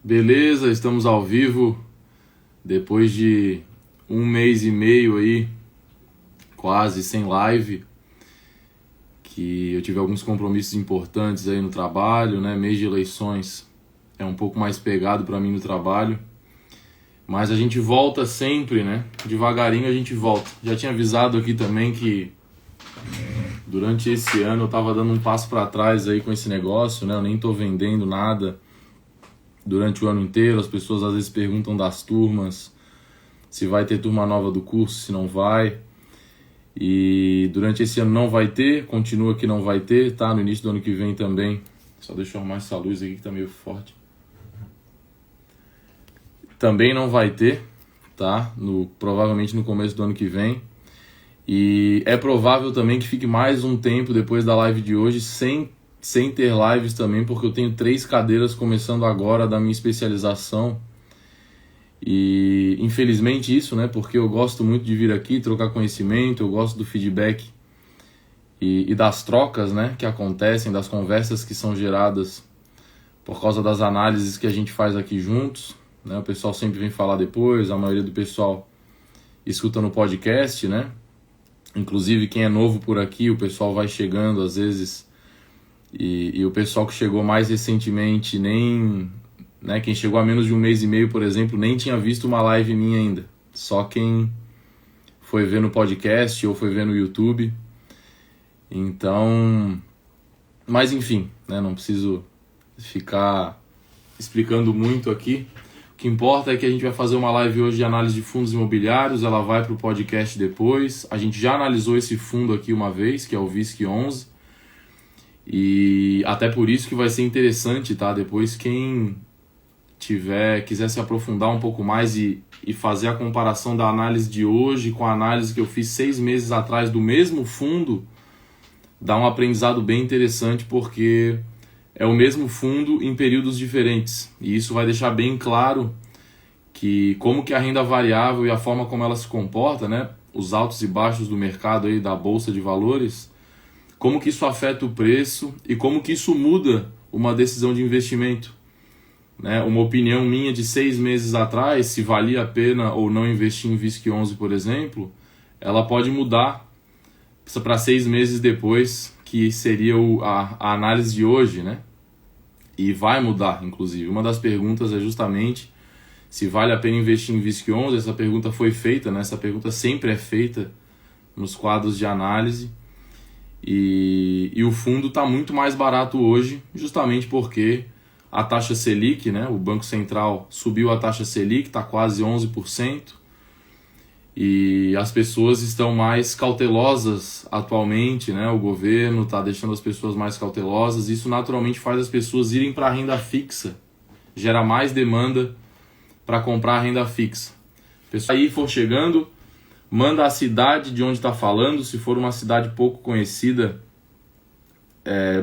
Beleza, estamos ao vivo depois de 1 mês e meio aí, quase sem live, que eu tive alguns compromissos importantes aí no trabalho, né? Mês de eleições é um pouco mais pegado para mim no trabalho, mas a gente volta sempre, né? Devagarinho a gente volta. Já tinha avisado aqui também que durante esse ano eu tava dando um passo para trás aí com esse negócio, né? Eu nem tô vendendo nada durante o ano inteiro. As pessoas às vezes perguntam das turmas, se vai ter turma nova do curso, se não vai. E durante esse ano não vai ter, continua que não vai ter, tá? No início do ano que vem também. Só deixa eu arrumar essa luz aqui que tá meio forte. Também não vai ter, tá? Provavelmente no começo do ano que vem. E é provável também que fique mais um tempo depois da live de hoje sem ter lives também, porque eu tenho 3 cadeiras começando agora da minha especialização. E infelizmente isso, né? Porque eu gosto muito de vir aqui trocar conhecimento, eu gosto do feedback e das trocas, né? Que acontecem, das conversas que são geradas por causa das análises que a gente faz aqui juntos, né? O pessoal sempre vem falar depois, a maioria do pessoal escuta no podcast, né? Inclusive quem é novo por aqui, o pessoal vai chegando às vezes, e o pessoal que chegou mais recentemente nem... Né, quem chegou a menos de 1 mês e meio, por exemplo, nem tinha visto uma live minha ainda. Só quem foi ver no podcast ou foi ver no YouTube. Então, mas enfim, né, não preciso ficar explicando muito aqui. O que importa é que a gente vai fazer uma live hoje de análise de fundos imobiliários. Ela vai para o podcast depois. A gente já analisou esse fundo aqui uma vez, que é o VISC11. E até por isso que vai ser interessante, tá? Depois quem quiser se aprofundar um pouco mais e fazer a comparação da análise de hoje com a análise que eu fiz 6 meses atrás do mesmo fundo, dá um aprendizado bem interessante, porque é o mesmo fundo em períodos diferentes. E isso vai deixar bem claro que como que a renda variável e a forma como ela se comporta, né, os altos e baixos do mercado aí, da bolsa de valores, como que isso afeta o preço e como que isso muda uma decisão de investimento. Né, uma opinião minha de 6 meses atrás, se valia a pena ou não investir em VISC11, por exemplo, ela pode mudar para 6 meses depois, que seria a análise de hoje, né? E vai mudar, inclusive. Uma das perguntas é justamente se vale a pena investir em VISC11. Essa pergunta foi feita, né? Essa pergunta sempre é feita nos quadros de análise. E o fundo está muito mais barato hoje, justamente porque a taxa Selic, né, o Banco Central subiu a taxa Selic, está quase 11%, e as pessoas estão mais cautelosas atualmente, né, o governo está deixando as pessoas mais cautelosas. Isso naturalmente faz as pessoas irem para a renda fixa, gera mais demanda para comprar a renda fixa. Pessoal aí for chegando, manda a cidade de onde está falando. Se for uma cidade pouco conhecida,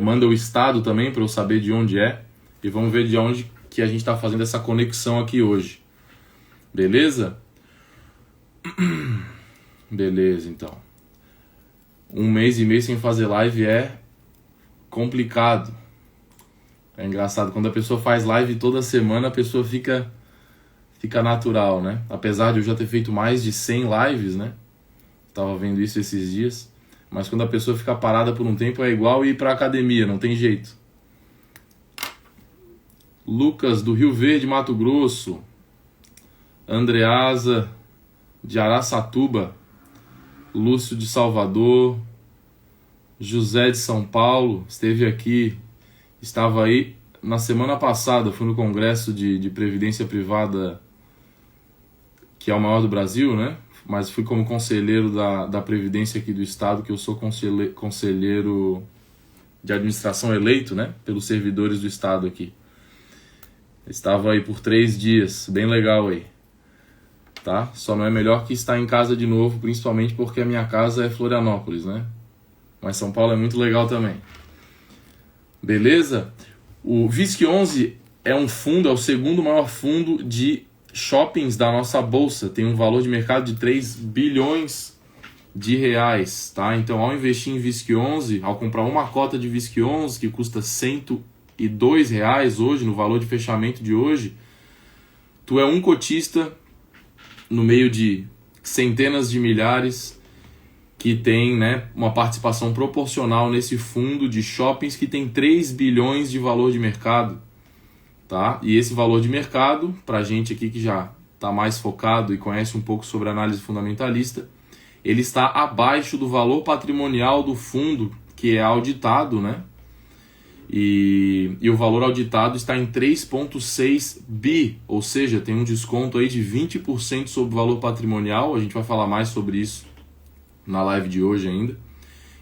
manda o estado também para eu saber de onde é. E vamos ver de onde que a gente está fazendo essa conexão aqui hoje. Beleza? Beleza, então. 1 mês e meio sem fazer live é complicado. É engraçado, quando a pessoa faz live toda semana, a pessoa fica natural, né? Apesar de eu já ter feito mais de 100 lives, né? Tava vendo isso esses dias. Mas quando a pessoa fica parada por um tempo, é igual ir pra academia, não tem jeito. Lucas, do Rio Verde, Mato Grosso. Andreasa, de Araçatuba. Lúcio, de Salvador. José, de São Paulo, esteve aqui. Estava aí na semana passada, fui no congresso de Previdência Privada, que é o maior do Brasil, né? Mas fui como conselheiro da Previdência aqui do estado, que eu sou conselheiro de administração eleito, né? Pelos servidores do estado aqui. Estava aí por 3 dias, bem legal aí, tá? Só não é melhor que estar em casa de novo, principalmente porque a minha casa é Florianópolis, né? Mas São Paulo é muito legal também. Beleza? O VISC11 é um fundo, é o segundo maior fundo de shoppings da nossa bolsa. Tem um valor de mercado de 3 bilhões de reais, tá? Então, ao investir em VISC11, ao comprar uma cota de VISC11, que custa R$102 hoje, no valor de fechamento de hoje, Tu é um cotista no meio de centenas de milhares que tem, né, uma participação proporcional nesse fundo de shoppings que tem 3 bilhões de valor de mercado, tá? E esse valor de mercado, para a gente aqui que já está mais focado e conhece um pouco sobre análise fundamentalista, ele está abaixo do valor patrimonial do fundo, que é auditado, né? E o valor auditado está em 3,6 bi, ou seja, tem um desconto aí de 20% sobre o valor patrimonial. A gente vai falar mais sobre isso na live de hoje ainda.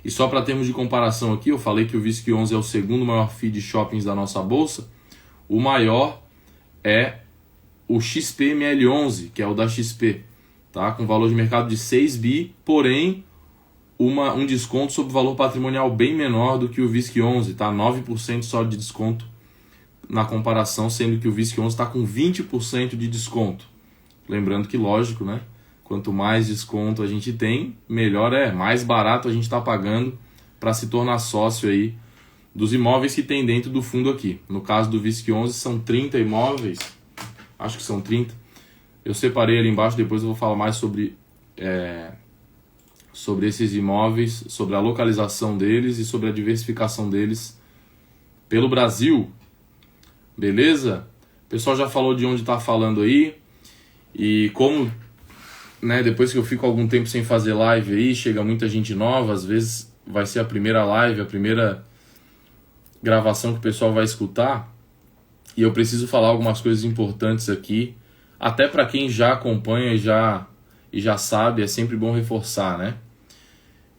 E só para termos de comparação aqui, eu falei que o VISC11 é o segundo maior FII de shoppings da nossa bolsa. O maior é o XPML11, que é o da XP, tá? Com valor de mercado de 6 bi, porém um desconto sobre o valor patrimonial bem menor do que o VISC11, tá? 9% só de desconto na comparação, sendo que o VISC11 está com 20% de desconto. Lembrando que, lógico, né? Quanto mais desconto a gente tem, melhor é, mais barato a gente está pagando para se tornar sócio aí dos imóveis que tem dentro do fundo aqui. No caso do VISC11 são 30 imóveis, acho que são 30. Eu separei ali embaixo, depois eu vou falar mais sobre esses imóveis, sobre a localização deles e sobre a diversificação deles pelo Brasil. Beleza? O pessoal já falou de onde está falando aí. E como, né, depois que eu fico algum tempo sem fazer live aí, chega muita gente nova, às vezes vai ser a primeira live, a primeira gravação que o pessoal vai escutar. E eu preciso falar algumas coisas importantes aqui, até para quem já acompanha e já sabe, é sempre bom reforçar, né?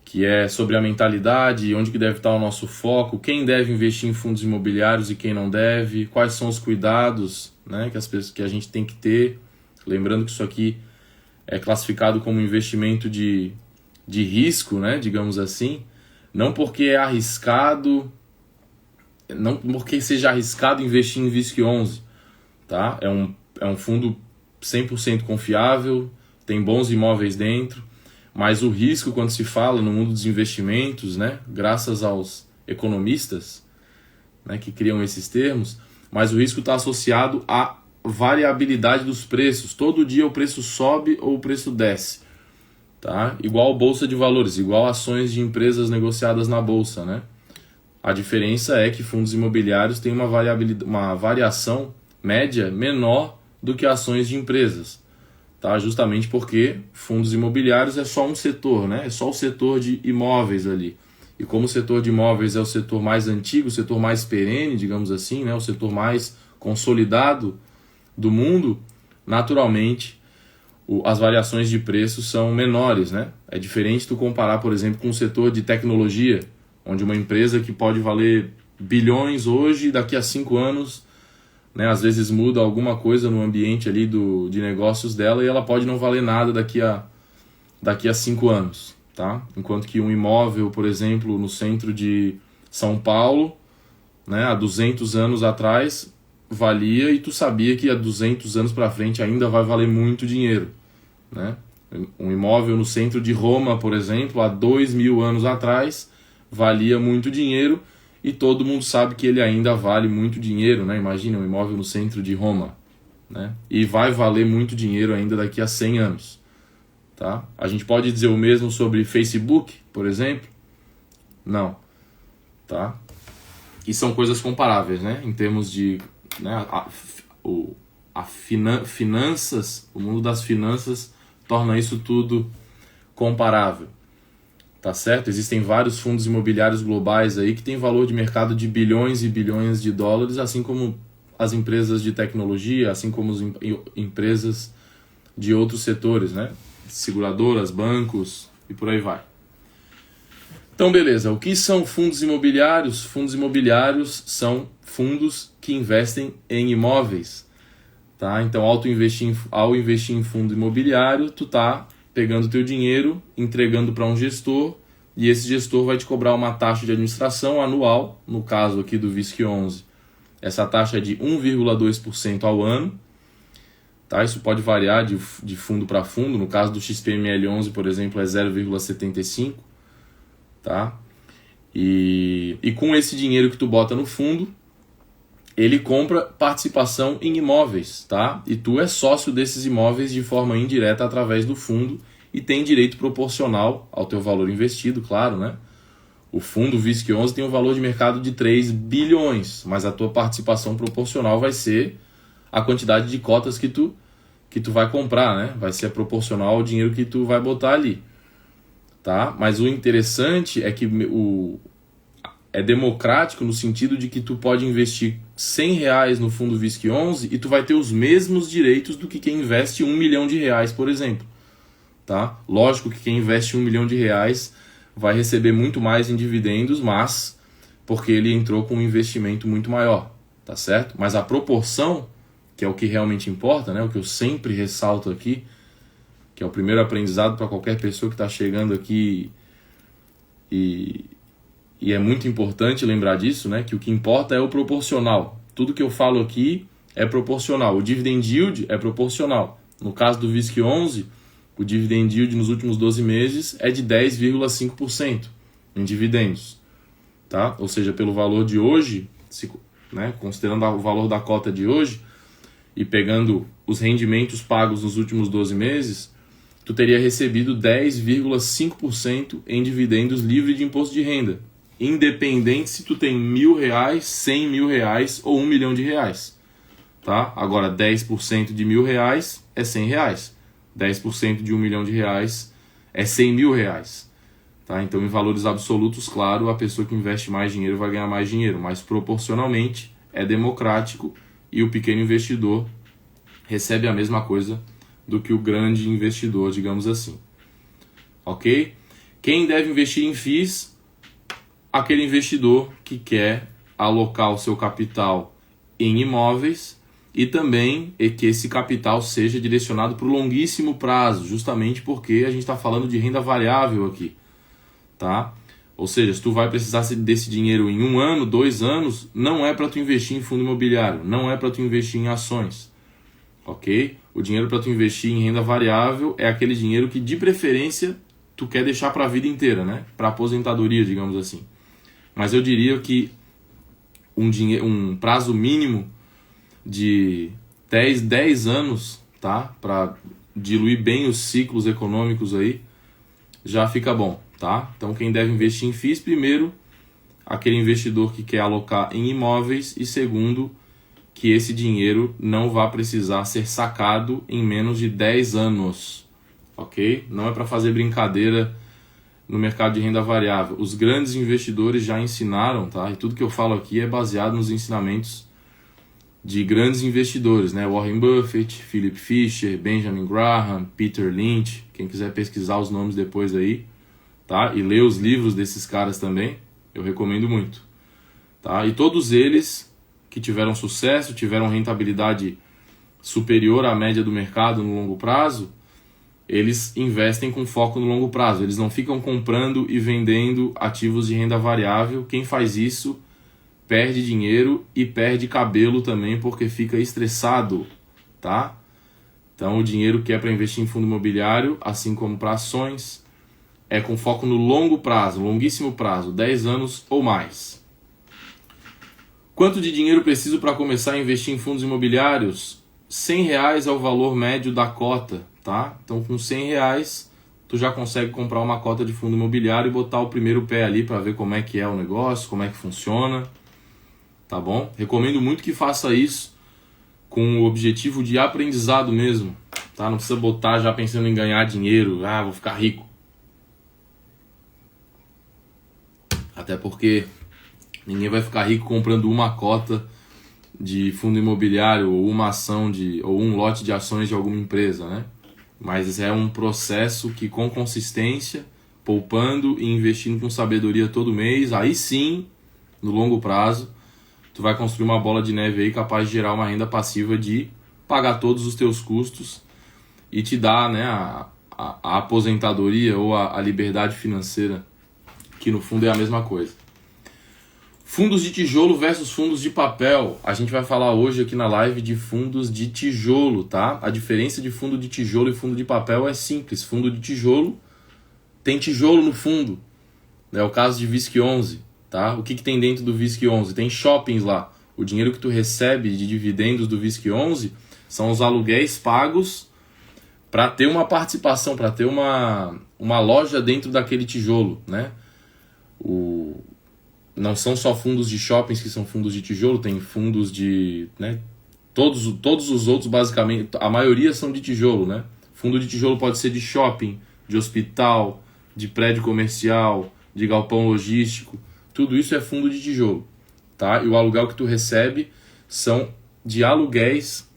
Que é sobre a mentalidade, onde que deve estar o nosso foco, quem deve investir em fundos imobiliários e quem não deve, quais são os cuidados, né, que a gente tem que ter. Lembrando que isso aqui é classificado como investimento de risco, né, digamos assim, não porque é arriscado, não porque seja arriscado investir em VISC11, tá? É um fundo 100% confiável, tem bons imóveis dentro, mas o risco, quando se fala no mundo dos investimentos, né, graças aos economistas, né, que criam esses termos, mas o risco está associado à variabilidade dos preços. Todo dia o preço sobe ou o preço desce, tá? Igual bolsa de valores, igual ações de empresas negociadas na bolsa, né? A diferença é que fundos imobiliários têm uma variação média menor do que ações de empresas, tá? Justamente porque fundos imobiliários é só um setor, né? É só o setor de imóveis ali. E como o setor de imóveis é o setor mais antigo, o setor mais perene, digamos assim, né? O setor mais consolidado do mundo, naturalmente as variações de preços são menores, né? É diferente tu comparar, por exemplo, com o setor de tecnologia, onde uma empresa que pode valer bilhões hoje, daqui a 5 anos, né, às vezes muda alguma coisa no ambiente ali de negócios dela e ela pode não valer nada daqui a 5 anos, tá? Enquanto que um imóvel, por exemplo, no centro de São Paulo, né, há 200 anos atrás, valia e tu sabia que há 200 anos para frente ainda vai valer muito dinheiro, né? Um imóvel no centro de Roma, por exemplo, há 2.000 anos atrás, valia muito dinheiro e todo mundo sabe que ele ainda vale muito dinheiro, né? Imagina um imóvel no centro de Roma, né? E vai valer muito dinheiro ainda daqui a 100 anos, tá? A gente pode dizer o mesmo sobre Facebook, por exemplo? Não, tá? E são coisas comparáveis, né? Em termos de, né, finanças, o mundo das finanças torna isso tudo comparável. Tá certo? Existem vários fundos imobiliários globais aí que têm valor de mercado de bilhões e bilhões de dólares, assim como as empresas de tecnologia, assim como as empresas de outros setores, né? Seguradoras, bancos e por aí vai. Então, beleza. O que são fundos imobiliários? Fundos imobiliários são fundos que investem em imóveis, tá? Então, ao investir em fundo imobiliário, tu tá pegando teu dinheiro, entregando para um gestor, e esse gestor vai te cobrar uma taxa de administração anual, no caso aqui do VISC11, essa taxa é de 1,2% ao ano, tá? Isso pode variar de fundo para fundo, no caso do XPML11, por exemplo, é 0,75%, tá? E com esse dinheiro que tu bota no fundo, ele compra participação em imóveis, tá? E tu é sócio desses imóveis de forma indireta através do fundo e tem direito proporcional ao teu valor investido, claro, né? O fundo VISC11 tem um valor de mercado de 3 bilhões, mas a tua participação proporcional vai ser a quantidade de cotas que tu vai comprar, né? Vai ser proporcional ao dinheiro que tu vai botar ali, tá? Mas o interessante é que é democrático no sentido de que tu pode investir R$100 no fundo VISC11 e tu vai ter os mesmos direitos do que quem investe R$1 milhão, por exemplo, tá? Lógico que quem investe R$1 milhão vai receber muito mais em dividendos, mas porque ele entrou com um investimento muito maior, tá certo? Mas a proporção, que é o que realmente importa, né? O que eu sempre ressalto aqui, que é o primeiro aprendizado para qualquer pessoa que está chegando aqui e é muito importante lembrar disso, né? Que o que importa é o proporcional. Tudo que eu falo aqui é proporcional. O dividend yield é proporcional. No caso do VISC11, o dividend yield nos últimos 12 meses é de 10,5% em dividendos, tá? Ou seja, pelo valor de hoje, né? Considerando o valor da cota de hoje e pegando os rendimentos pagos nos últimos 12 meses, tu teria recebido 10,5% em dividendos livre de imposto de renda, independente se tu tem R$1.000, R$100.000 ou R$1 milhão, tá? Agora 10% de R$1.000 é R$100, 10% de R$1 milhão é R$100.000, tá? Então em valores absolutos, claro, a pessoa que investe mais dinheiro vai ganhar mais dinheiro, mas proporcionalmente é democrático e o pequeno investidor recebe a mesma coisa do que o grande investidor, digamos assim, ok? Quem deve investir em FIIs? Aquele investidor que quer alocar o seu capital em imóveis e também que esse capital seja direcionado para o longuíssimo prazo, justamente porque a gente está falando de renda variável aqui, tá? Ou seja, se tu vai precisar desse dinheiro em 1 ano, 2 anos, não é para tu investir em fundo imobiliário, não é para tu investir em ações, ok? O dinheiro para tu investir em renda variável é aquele dinheiro que de preferência tu quer deixar para a vida inteira, né? Para aposentadoria, digamos assim. Mas eu diria que um prazo mínimo de 10 anos, tá? Para diluir bem os ciclos econômicos aí, já fica bom, tá? Então quem deve investir em FIIs, primeiro, aquele investidor que quer alocar em imóveis, e segundo, que esse dinheiro não vai precisar ser sacado em menos de 10 anos, ok? Não é para fazer brincadeira no mercado de renda variável. Os grandes investidores já ensinaram, tá? E tudo que eu falo aqui é baseado nos ensinamentos de grandes investidores, né? Warren Buffett, Philip Fisher, Benjamin Graham, Peter Lynch. Quem quiser pesquisar os nomes depois aí, tá? E ler os livros desses caras também, eu recomendo muito, tá? E todos eles que tiveram sucesso, tiveram rentabilidade superior à média do mercado no longo prazo, eles investem com foco no longo prazo. Eles não ficam comprando e vendendo ativos de renda variável. Quem faz isso perde dinheiro e perde cabelo também, porque fica estressado, tá? Então o dinheiro que é para investir em fundo imobiliário, assim como para ações, é com foco no longo prazo, longuíssimo prazo, 10 anos ou mais. Quanto de dinheiro preciso para começar a investir em fundos imobiliários? R$100 é o valor médio da cota, tá? Então com R$100 tu já consegue comprar uma cota de fundo imobiliário e botar o primeiro pé ali para ver como é que é o negócio, como é que funciona, tá bom? Recomendo muito que faça isso com o objetivo de aprendizado mesmo, tá? Não precisa botar já pensando em ganhar dinheiro, vou ficar rico. Até porque ninguém vai ficar rico comprando uma cota de fundo imobiliário ou uma ação ou um lote de ações de alguma empresa, né? Mas é um processo que, com consistência, poupando e investindo com sabedoria todo mês, aí sim, no longo prazo, tu vai construir uma bola de neve aí capaz de gerar uma renda passiva de pagar todos os teus custos e te dar, né, a aposentadoria ou a liberdade financeira, que no fundo é a mesma coisa. Fundos de tijolo versus fundos de papel. A gente vai falar hoje aqui na live de fundos de tijolo, tá? A diferença de fundo de tijolo e fundo de papel é simples. Fundo de tijolo tem tijolo no fundo. É o caso de VISC11, tá? O que tem dentro do VISC11? Tem shoppings lá. O dinheiro que tu recebe de dividendos do VISC11 são os aluguéis pagos para ter uma participação, para ter uma loja dentro daquele tijolo, né? Não são só fundos de shoppings que são fundos de tijolo, tem fundos de... né? Todos os outros, basicamente, a maioria são de tijolo, né? Fundo de tijolo pode ser de shopping, de hospital, de prédio comercial, de galpão logístico. Tudo isso é fundo de tijolo, tá? E o aluguel que tu recebe são de aluguéis.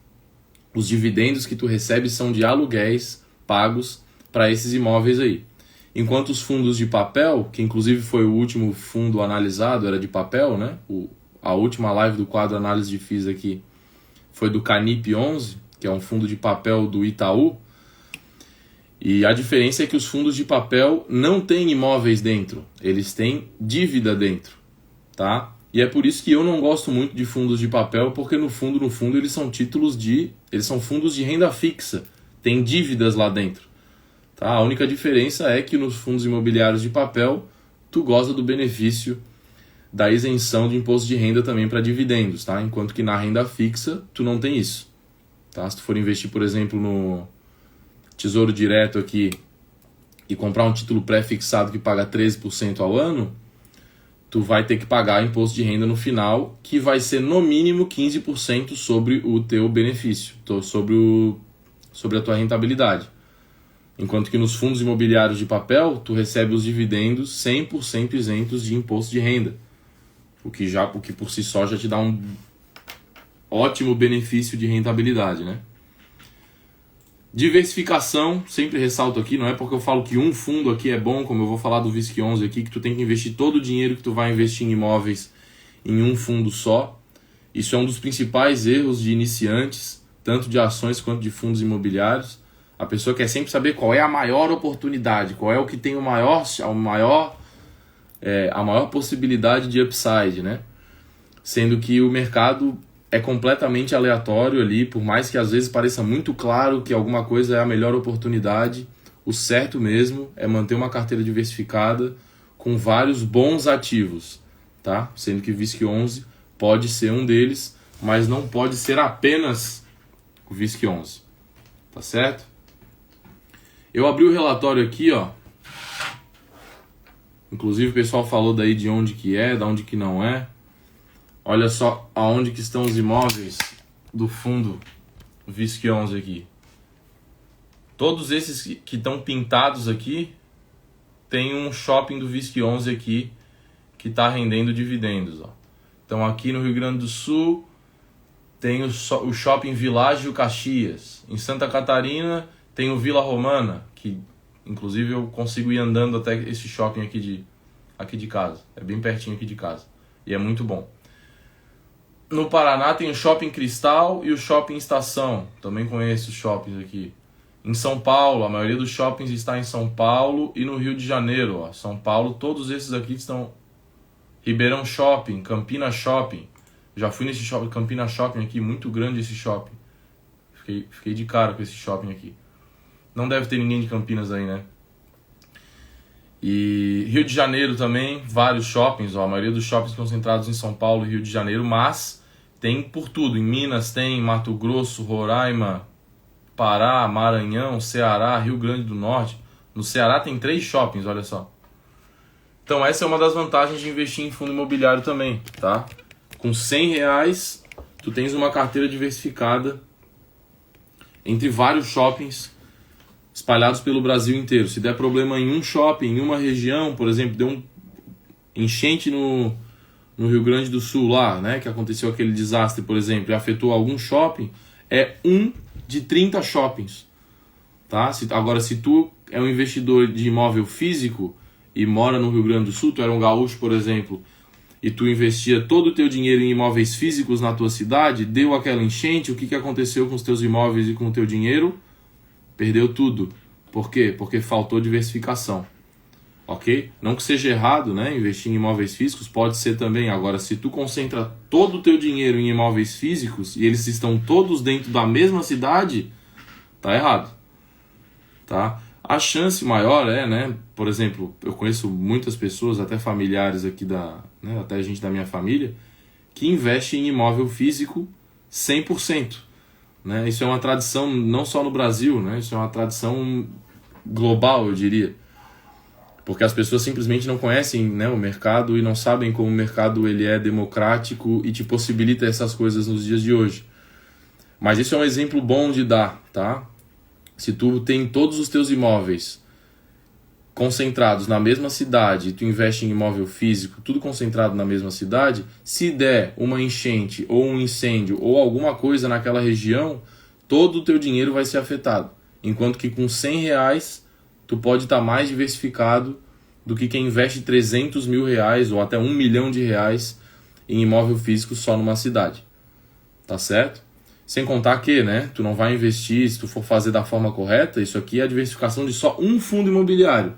Os dividendos que tu recebe são de aluguéis pagos para esses imóveis aí. Enquanto os fundos de papel, que inclusive foi o último fundo analisado, era de papel, né? A última live do quadro Análise de FIIs aqui foi do Canip 11, que é um fundo de papel do Itaú. E a diferença é que os fundos de papel não têm imóveis dentro, eles têm dívida dentro, tá? E é por isso que eu não gosto muito de fundos de papel, porque no fundo eles são eles são fundos de renda fixa, tem dívidas lá dentro, tá? A única diferença é que nos fundos imobiliários de papel tu goza do benefício da isenção de imposto de renda também para dividendos, tá? Enquanto que na renda fixa tu não tem isso, tá? Se tu for investir, por exemplo, no Tesouro Direto aqui e comprar um título pré-fixado que paga 13% ao ano, tu vai ter que pagar imposto de renda no final, que vai ser no mínimo 15% sobre o teu benefício, sobre a tua rentabilidade. Enquanto que nos fundos imobiliários de papel, tu recebe os dividendos 100% isentos de imposto de renda, o que por si só já te dá um ótimo benefício de rentabilidade, né? Diversificação, sempre ressalto aqui, não é porque eu falo que um fundo aqui é bom, como eu vou falar do VISC11 aqui, que tu tem que investir todo o dinheiro que tu vai investir em imóveis em um fundo só. Isso é um dos principais erros de iniciantes, tanto de ações quanto de fundos imobiliários. A pessoa quer sempre saber qual é a maior oportunidade, qual é o que tem a maior possibilidade de upside, né? Sendo que o mercado é completamente aleatório ali, por mais que às vezes pareça muito claro que alguma coisa é a melhor oportunidade, o certo mesmo é manter uma carteira diversificada com vários bons ativos, tá? Sendo que o VISC11 pode ser um deles, mas não pode ser apenas o VISC11, tá certo? Eu abri o relatório aqui, ó. Inclusive o pessoal falou daí de onde que é, de onde que não é. Olha só aonde que estão os imóveis do fundo VISC11 aqui. Todos esses que estão pintados aqui, tem um shopping do VISC11 aqui que está rendendo dividendos. Ó. Então aqui no Rio Grande do Sul tem o shopping Világio Caxias. Em Santa Catarina tem o Vila Romana, que inclusive eu consigo ir andando até esse shopping aqui de casa. É bem pertinho aqui de casa e é muito bom. No Paraná tem o Shopping Cristal e o Shopping Estação. Também conheço os shoppings aqui. Em São Paulo, a maioria dos shoppings está em São Paulo e no Rio de Janeiro. Ó. São Paulo, todos esses aqui estão... Ribeirão Shopping, Campina Shopping. Já fui nesse shopping, Campina Shopping aqui, muito grande esse shopping. Fiquei de cara com esse shopping aqui. Não deve ter ninguém de Campinas aí, né? E Rio de Janeiro também, vários shoppings. Ó. A maioria dos shoppings concentrados em São Paulo e Rio de Janeiro, mas... tem por tudo, em Minas tem, Mato Grosso, Roraima, Pará, Maranhão, Ceará, Rio Grande do Norte. No Ceará tem 3 shoppings, olha só. Então essa é uma das vantagens de investir em fundo imobiliário também, tá? Com R$100, tu tens uma carteira diversificada entre vários shoppings espalhados pelo Brasil inteiro. Se der problema em um shopping, em uma região, por exemplo, deu um enchente no Rio Grande do Sul lá, né, que aconteceu aquele desastre, por exemplo, e afetou algum shopping, é um de 30 shoppings, tá? Agora, se tu é um investidor de imóvel físico e mora no Rio Grande do Sul, tu era um gaúcho, por exemplo, e tu investia todo o teu dinheiro em imóveis físicos na tua cidade, deu aquela enchente, o que aconteceu com os teus imóveis e com o teu dinheiro? Perdeu tudo. Por quê? Porque faltou diversificação. Ok? Não que seja errado, né? Investir em imóveis físicos pode ser também. Agora, se tu concentra todo o teu dinheiro em imóveis físicos e eles estão todos dentro da mesma cidade, tá errado. Tá? A chance maior é, né? Por exemplo, eu conheço muitas pessoas, até familiares aqui até gente da minha família, que investe em imóvel físico 100%. Né? Isso é uma tradição não só no Brasil, né? Isso é uma tradição global, eu diria. Porque as pessoas simplesmente não conhecem, né, o mercado e não sabem como o mercado ele é democrático e te possibilita essas coisas nos dias de hoje. Mas isso é um exemplo bom de dar, tá? Se tu tem todos os teus imóveis concentrados na mesma cidade e tu investe em imóvel físico, tudo concentrado na mesma cidade, se der uma enchente ou um incêndio ou alguma coisa naquela região, todo o teu dinheiro vai ser afetado. Enquanto que com R$100 tu pode estar mais diversificado do que quem investe R$300 mil ou até R$1 milhão em imóvel físico só numa cidade. Tá certo? Sem contar que, né, tu não vai investir, se tu for fazer da forma correta, isso aqui é a diversificação de só um fundo imobiliário,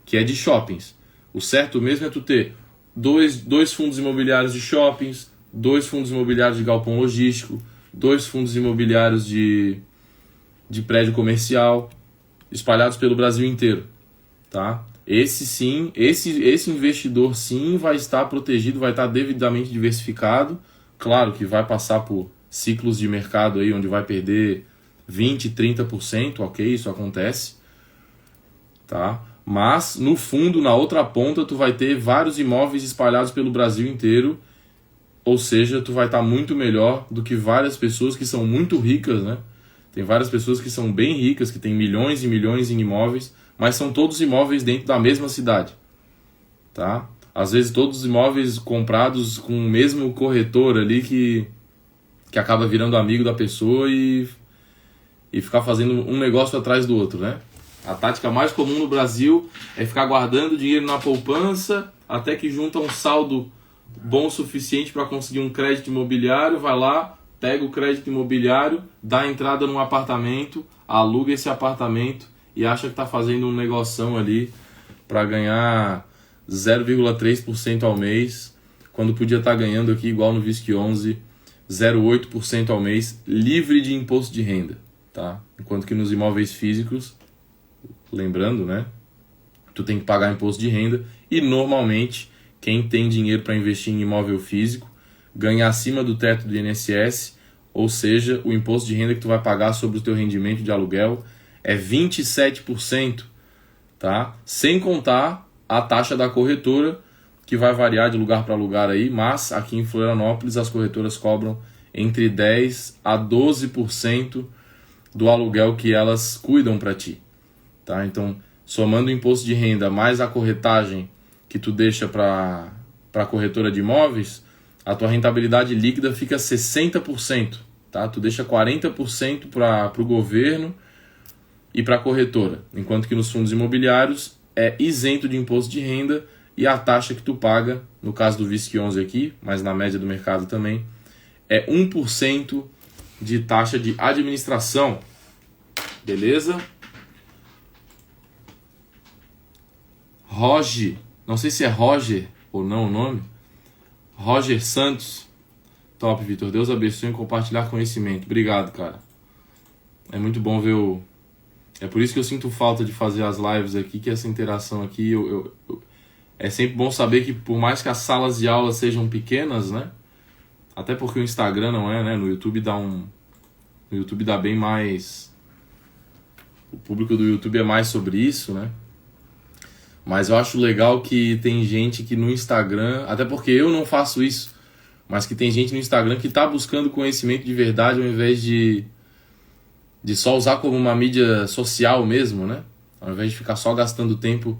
que é de shoppings. O certo mesmo é tu ter dois fundos imobiliários de shoppings, 2 fundos imobiliários de galpão logístico, 2 fundos imobiliários de prédio comercial, espalhados pelo Brasil inteiro, tá? Esse investidor sim vai estar protegido, vai estar devidamente diversificado. Claro que vai passar por ciclos de mercado aí onde vai perder 20%, 30%, ok, isso acontece, tá? Mas no fundo, na outra ponta, tu vai ter vários imóveis espalhados pelo Brasil inteiro, ou seja, tu vai estar muito melhor do que várias pessoas que são muito ricas, né? Tem várias pessoas que são bem ricas, que têm milhões e milhões em imóveis, mas são todos imóveis dentro da mesma cidade, tá? Às vezes todos os imóveis comprados com o mesmo corretor ali que acaba virando amigo da pessoa e ficar fazendo um negócio atrás do outro, né? A tática mais comum no Brasil é ficar guardando dinheiro na poupança até que junta um saldo bom o suficiente para conseguir um crédito imobiliário, vai lá, pega o crédito imobiliário, dá entrada num apartamento, aluga esse apartamento e acha que está fazendo um negoção ali para ganhar 0,3% ao mês, quando podia estar ganhando aqui, igual no VISC11, 0,8% ao mês, livre de imposto de renda, tá? Enquanto que nos imóveis físicos, lembrando, né, tu tem que pagar imposto de renda e normalmente quem tem dinheiro para investir em imóvel físico ganha acima do teto do INSS, ou seja, o imposto de renda que tu vai pagar sobre o teu rendimento de aluguel é 27%, tá? Sem contar a taxa da corretora, que vai variar de lugar para lugar aí, mas aqui em Florianópolis as corretoras cobram entre 10% a 12% do aluguel que elas cuidam para ti, tá? Então, somando o imposto de renda mais a corretagem que tu deixa para a corretora de imóveis, a tua rentabilidade líquida fica 60%, tá? Tu deixa 40% para o governo e para a corretora, enquanto que nos fundos imobiliários é isento de imposto de renda e a taxa que tu paga, no caso do VISC11 aqui, mas na média do mercado também, é 1% de taxa de administração, beleza? Roger, não sei se é Roger ou não o nome, Roger Santos, top, Vitor, Deus abençoe e compartilhar conhecimento, obrigado, cara, é muito bom ver é por isso que eu sinto falta de fazer as lives aqui, que essa interação aqui, é sempre bom saber que por mais que as salas de aula sejam pequenas, né, até porque o Instagram não é, né, no YouTube dá bem mais, o público do YouTube é mais sobre isso, né, mas eu acho legal que tem gente que no Instagram, até porque eu não faço isso, mas que tem gente no Instagram que está buscando conhecimento de verdade ao invés de só usar como uma mídia social mesmo, né? Ao invés de ficar só gastando tempo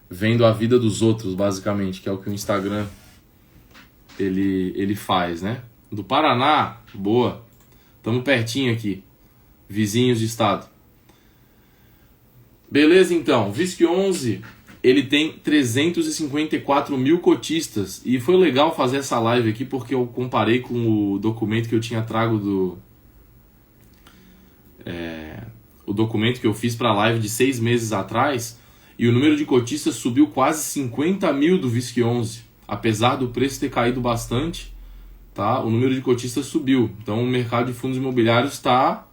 vendo a vida dos outros, basicamente, que é o que o Instagram ele faz, né? Do Paraná, boa. Estamos pertinho aqui, vizinhos de estado. Beleza, então. VISC11, ele tem 354 mil cotistas. E foi legal fazer essa live aqui porque eu comparei com o documento que eu tinha trago o documento que eu fiz para a live de 6 meses atrás, e o número de cotistas subiu quase 50 mil do VISC11. Apesar do preço ter caído bastante, tá? O número de cotistas subiu. Então o mercado de fundos imobiliários está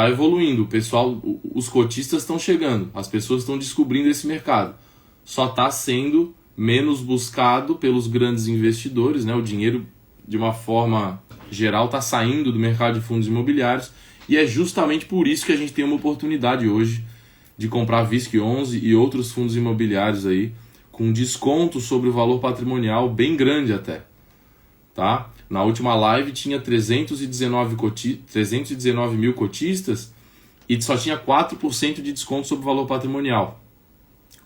evoluindo. O pessoal, os cotistas estão chegando, as pessoas estão descobrindo esse mercado. Só está sendo menos buscado pelos grandes investidores, né? O dinheiro de uma forma geral, está saindo do mercado de fundos imobiliários, e é justamente por isso que a gente tem uma oportunidade hoje de comprar VISC11 e outros fundos imobiliários aí, com desconto sobre o valor patrimonial bem grande até. Tá? Na última live tinha 319 mil cotistas e só tinha 4% de desconto sobre o valor patrimonial.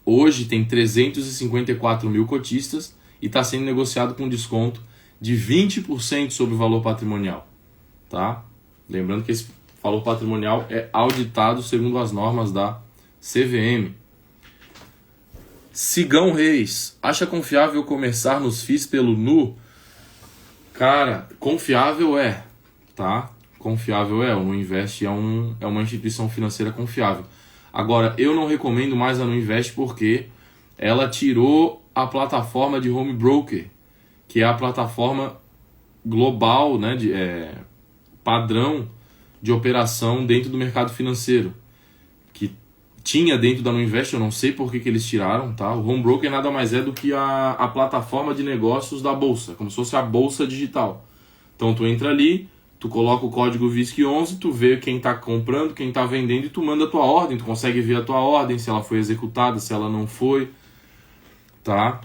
Hoje tem 354 mil cotistas e está sendo negociado com desconto de 20% sobre o valor patrimonial. Tá? Lembrando que esse valor patrimonial é auditado segundo as normas da CVM. Sigão Reis, acha confiável começar nos FIIs pelo Nu? Cara, confiável é, tá? Confiável é, o Nuinvest é uma instituição financeira confiável. Agora, eu não recomendo mais a Nuinvest porque ela tirou a plataforma de home broker, que é a plataforma global, né, padrão de operação dentro do mercado financeiro, que tinha dentro da Nuinvest, eu não sei por que eles tiraram, tá? O home broker nada mais é do que a plataforma de negócios da bolsa, como se fosse a bolsa digital. Então tu entra ali, tu coloca o código VISC11, tu vê quem está comprando, quem está vendendo e tu manda a tua ordem, tu consegue ver a tua ordem, se ela foi executada, se ela não foi, tá?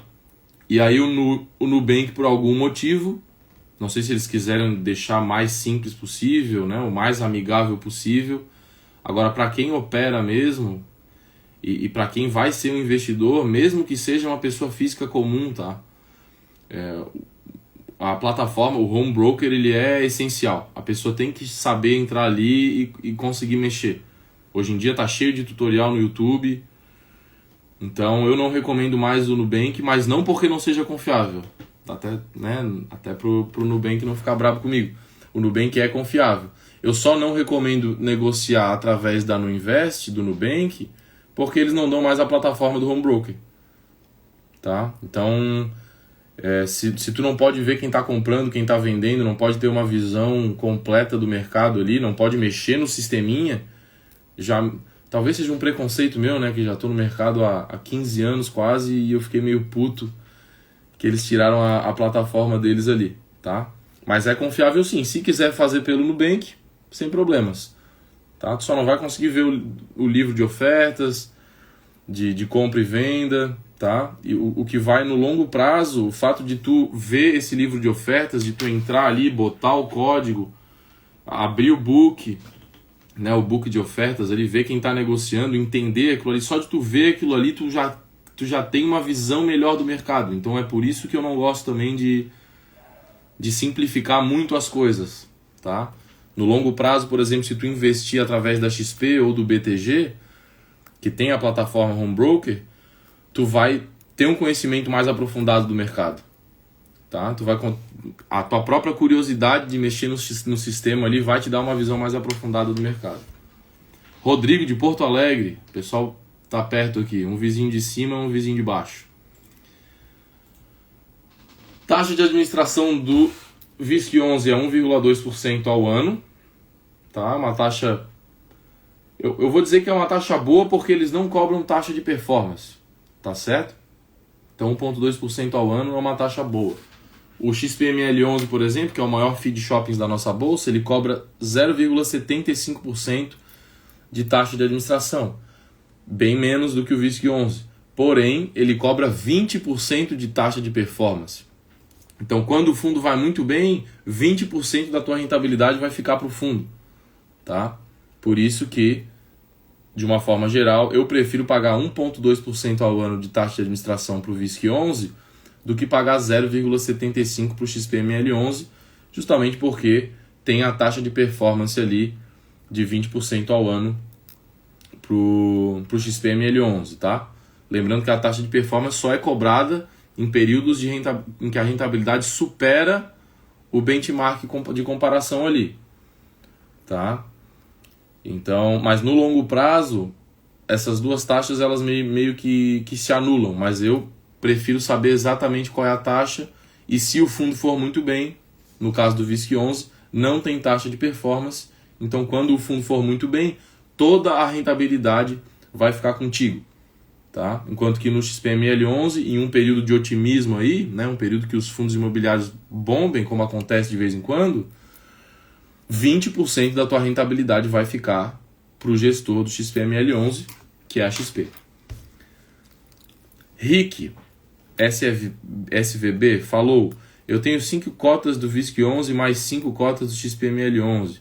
E aí o Nubank, por algum motivo, não sei se eles quiserem deixar mais simples possível, né, o mais amigável possível. Agora, para quem opera mesmo, e para quem vai ser um investidor, mesmo que seja uma pessoa física comum, tá? A plataforma, o home broker, ele é essencial. A pessoa tem que saber entrar ali e conseguir mexer. Hoje em dia tá cheio de tutorial no YouTube. Então eu não recomendo mais o Nubank, mas não porque não seja confiável. Até pro Nubank não ficar bravo comigo. O Nubank é confiável. Eu só não recomendo negociar através da Nuinvest, do Nubank, porque eles não dão mais a plataforma do home broker. Tá? Então, se tu não pode ver quem está comprando, quem está vendendo, não pode ter uma visão completa do mercado ali, não pode mexer no sisteminha, talvez seja um preconceito meu, né, que já estou no mercado há 15 anos quase e eu fiquei meio puto que eles tiraram a plataforma deles ali, tá? Mas é confiável sim, se quiser fazer pelo Nubank, sem problemas. Tá? Tu só não vai conseguir ver o livro de ofertas, de compra e venda, tá? E o que vai no longo prazo, o fato de tu ver esse livro de ofertas, de tu entrar ali, botar o código, abrir o book, né, o book de ofertas ali, ver quem está negociando, entender aquilo ali, só de tu ver aquilo ali, tu já tem uma visão melhor do mercado. Então é por isso que eu não gosto também de simplificar muito as coisas, tá? No longo prazo, por exemplo, se tu investir através da XP ou do BTG, que tem a plataforma Home Broker, tu vai ter um conhecimento mais aprofundado do mercado. Tá? A tua própria curiosidade de mexer no sistema ali vai te dar uma visão mais aprofundada do mercado. Rodrigo de Porto Alegre, o pessoal tá perto aqui, um vizinho de cima, um vizinho de baixo. Taxa de administração do VISC11 é 1,2% ao ano, tá? Uma taxa, eu vou dizer que é uma taxa boa porque eles não cobram taxa de performance, tá certo? Então 1,2% ao ano é uma taxa boa. O XPML11, por exemplo, que é o maior FII de shoppings da nossa bolsa, ele cobra 0,75% de taxa de administração, bem menos do que o VISC11. Porém, ele cobra 20% de taxa de performance. Então, quando o fundo vai muito bem, 20% da tua rentabilidade vai ficar para o fundo. Tá? Por isso que, de uma forma geral, eu prefiro pagar 1,2% ao ano de taxa de administração para o VISC11 do que pagar 0,75% para o XPML11, justamente porque tem a taxa de performance ali de 20% ao ano para o XPML11. Tá? Lembrando que a taxa de performance só é cobrada em períodos em que a rentabilidade supera o benchmark de comparação ali, tá? Então, mas no longo prazo, essas duas taxas elas meio que se anulam, mas eu prefiro saber exatamente qual é a taxa e se o fundo for muito bem, no caso do VISC11, não tem taxa de performance, então quando o fundo for muito bem, toda a rentabilidade vai ficar contigo, tá? Enquanto que no XPML11, em um período de otimismo aí, né, um período que os fundos imobiliários bombem, como acontece de vez em quando, 20% da tua rentabilidade vai ficar para o gestor do XPML11, que é a XP. Rick, SVB, falou: eu tenho 5 cotas do VISC11 mais 5 cotas do XPML11.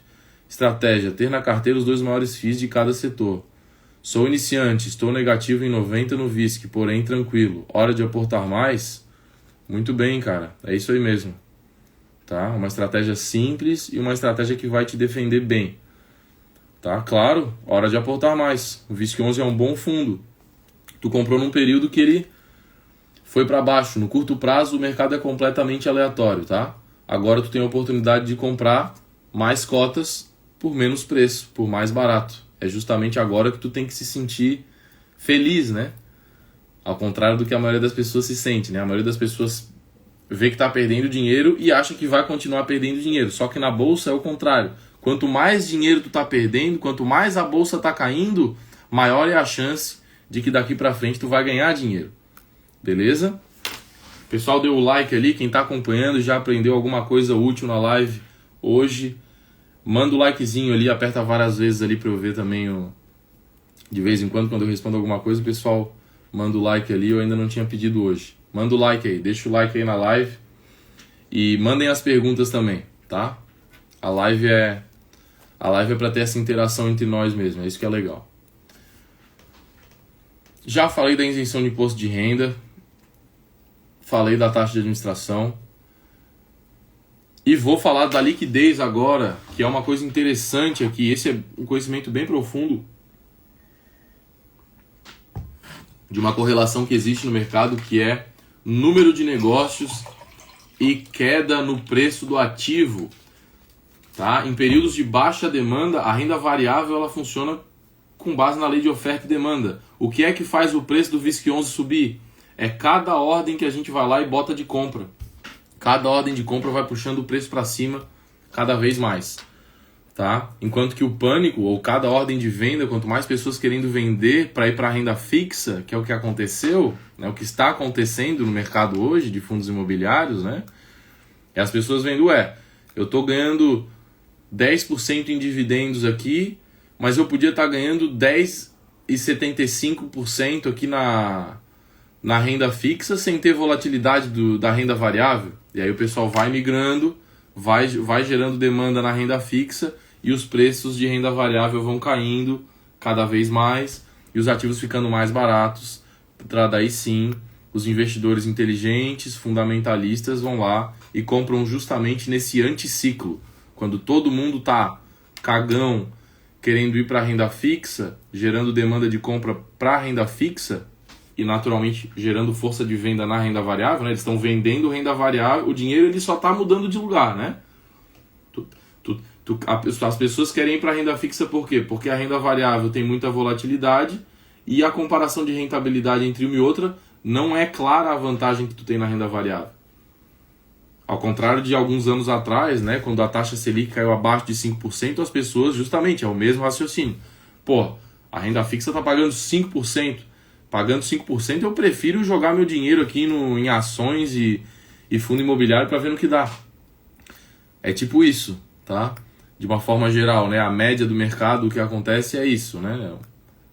Estratégia: ter na carteira os 2 maiores FIIs de cada setor. Sou iniciante, estou negativo em 90 no VISC, porém tranquilo. Hora de aportar mais? Muito bem, cara. É isso aí mesmo. Tá? Uma estratégia simples e uma estratégia que vai te defender bem. Tá? Claro, hora de aportar mais. O VISC11 é um bom fundo. Tu comprou num período que ele foi para baixo. No curto prazo, o mercado é completamente aleatório, tá? Agora tu tem a oportunidade de comprar mais cotas por menos preço, por mais barato. É justamente agora que tu tem que se sentir feliz, né? Ao contrário do que a maioria das pessoas se sente, né? A maioria das pessoas vê que tá perdendo dinheiro e acha que vai continuar perdendo dinheiro. Só que na bolsa é o contrário. Quanto mais dinheiro tu tá perdendo, quanto mais a bolsa tá caindo, maior é a chance de que daqui para frente tu vai ganhar dinheiro. Beleza? Pessoal, deu o like ali, quem tá acompanhando já aprendeu alguma coisa útil na live hoje, manda o likezinho ali, aperta várias vezes ali para eu ver também de vez em quando eu respondo alguma coisa, o pessoal manda o like ali, eu ainda não tinha pedido hoje. Manda o like aí, deixa o like aí na live e mandem as perguntas também, tá? A live é para ter essa interação entre nós mesmo, é isso que é legal. Já falei da isenção de imposto de renda, falei da taxa de administração e vou falar da liquidez agora, que é uma coisa interessante aqui. Esse é um conhecimento bem profundo de uma correlação que existe no mercado, que é número de negócios e queda no preço do ativo. Tá? Em períodos de baixa demanda, a renda variável ela funciona com base na lei de oferta e demanda. O que é que faz o preço do VISC11 subir? É cada ordem que a gente vai lá e bota de compra. Cada ordem de compra vai puxando o preço para cima cada vez mais. Tá? Enquanto que o pânico, ou cada ordem de venda, quanto mais pessoas querendo vender para ir para a renda fixa, que é o que aconteceu, né? O que está acontecendo no mercado hoje de fundos imobiliários, né? E as pessoas vendo, eu estou ganhando 10% em dividendos aqui, mas eu podia estar ganhando 10,75% aqui na renda fixa sem ter volatilidade da renda variável. E aí o pessoal vai migrando, vai gerando demanda na renda fixa e os preços de renda variável vão caindo cada vez mais e os ativos ficando mais baratos, para daí sim os investidores inteligentes, fundamentalistas vão lá e compram justamente nesse anticiclo. Quando todo mundo tá cagão querendo ir para a renda fixa, gerando demanda de compra para a renda fixa e naturalmente gerando força de venda na renda variável, né? Eles estão vendendo renda variável, o dinheiro ele só está mudando de lugar, né? As pessoas querem ir para a renda fixa por quê? Porque a renda variável tem muita volatilidade e a comparação de rentabilidade entre uma e outra não é clara a vantagem que tu tem na renda variável. Ao contrário de alguns anos atrás, né, quando a taxa Selic caiu abaixo de 5%, as pessoas, justamente, é o mesmo raciocínio. Pô, a renda fixa está pagando 5%. Pagando 5%, eu prefiro jogar meu dinheiro aqui em ações e fundo imobiliário para ver no que dá. É tipo isso, tá? De uma forma geral, né? A média do mercado, o que acontece é isso, né?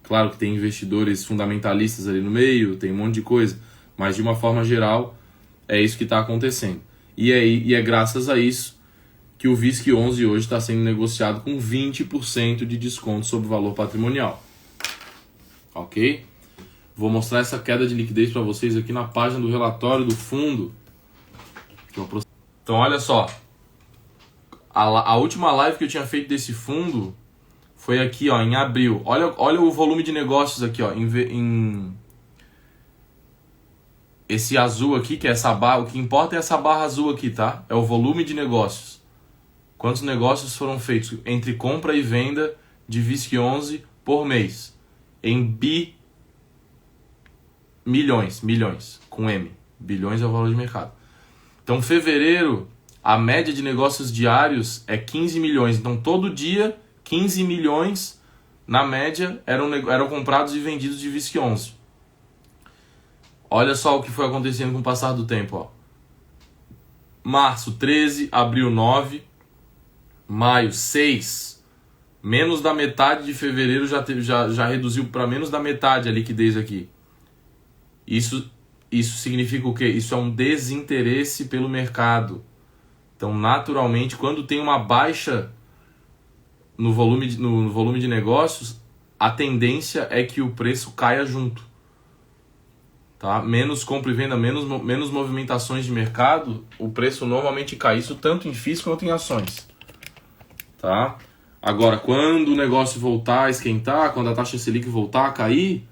Claro que tem investidores fundamentalistas ali no meio, tem um monte de coisa, mas de uma forma geral, é isso que está acontecendo. E é graças a isso que o VISC11 hoje está sendo negociado com 20% de desconto sobre o valor patrimonial. Ok? Vou mostrar essa queda de liquidez para vocês aqui na página do relatório do fundo. Então olha só, a última live que eu tinha feito desse fundo foi aqui ó, em abril. Olha o volume de negócios aqui, ó, em esse azul aqui, que é essa barra, o que importa é essa barra azul aqui, tá? É o volume de negócios. Quantos negócios foram feitos entre compra e venda de VISC11 por mês? Em milhões, com M. Bilhões é o valor de mercado. Então, fevereiro, a média de negócios diários é 15 milhões. Então, todo dia, 15 milhões, na média, eram comprados e vendidos de VISC11. Olha só o que foi acontecendo com o passar do tempo, ó. Março 13, abril 9, maio 6, menos da metade de fevereiro já reduziu para menos da metade a liquidez aqui. Isso significa o quê? Isso é um desinteresse pelo mercado. Então, naturalmente, quando tem uma baixa no volume de negócios, a tendência é que o preço caia junto. Tá? Menos compra e venda, menos movimentações de mercado, o preço normalmente cai. Isso tanto em FIIs quanto em ações. Tá? Agora, quando o negócio voltar a esquentar, quando a taxa Selic voltar a cair,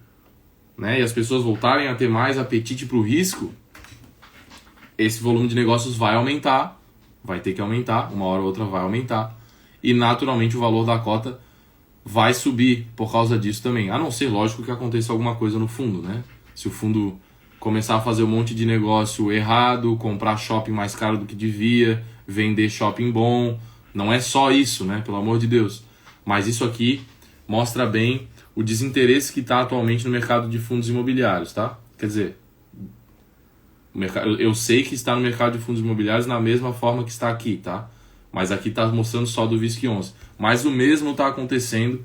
né, e as pessoas voltarem a ter mais apetite para o risco, esse volume de negócios vai aumentar, vai ter que aumentar, uma hora ou outra vai aumentar, e naturalmente o valor da cota vai subir por causa disso também. A não ser, lógico, que aconteça alguma coisa no fundo, né? Se o fundo começar a fazer um monte de negócio errado, comprar shopping mais caro do que devia, vender shopping bom, não é só isso, né? Pelo amor de Deus. Mas isso aqui mostra bem o desinteresse que está atualmente no mercado de fundos imobiliários, tá? Quer dizer, eu sei que está no mercado de fundos imobiliários na mesma forma que está aqui, tá? Mas aqui está mostrando só do VISC11. Mas o mesmo está acontecendo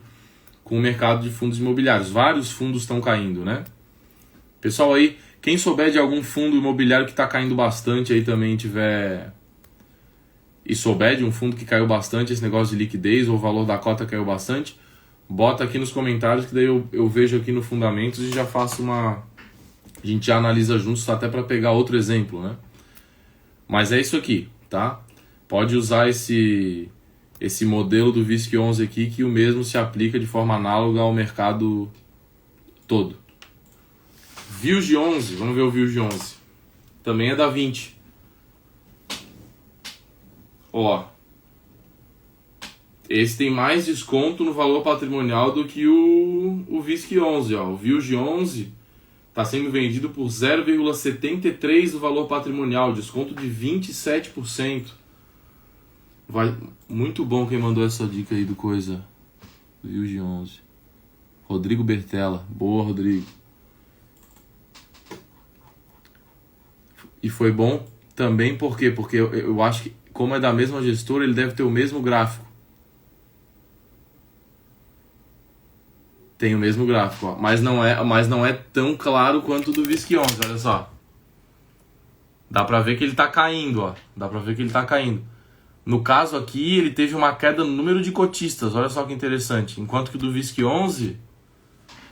com o mercado de fundos imobiliários. Vários fundos estão caindo, né? Pessoal aí, quem souber de algum fundo imobiliário que está caindo bastante aí também e souber de um fundo que caiu bastante, esse negócio de liquidez ou o valor da cota caiu bastante, bota aqui nos comentários que daí eu vejo aqui no Fundamentos e já faço a gente já analisa juntos até para pegar outro exemplo, né? Mas é isso aqui, tá? Pode usar esse modelo do VISC11 aqui, que o mesmo se aplica de forma análoga ao mercado todo. VILG11, vamos ver o VILG11. Também é da 20. Ó, esse tem mais desconto no valor patrimonial do que o VISC11, ó. O VILG11 está sendo vendido por 0,73 do valor patrimonial, desconto de 27%. Vai, muito bom quem mandou essa dica aí do coisa. VILG11. Rodrigo Bertella. Boa, Rodrigo. E foi bom também por quê? Porque eu acho que, como é da mesma gestora, ele deve ter o mesmo gráfico. Tem o mesmo gráfico, ó. Mas não é tão claro quanto o do VISC11, olha só. Dá pra ver que ele tá caindo, ó. Dá pra ver que ele tá caindo. No caso aqui, ele teve uma queda no número de cotistas, olha só que interessante. Enquanto que o do VISC11,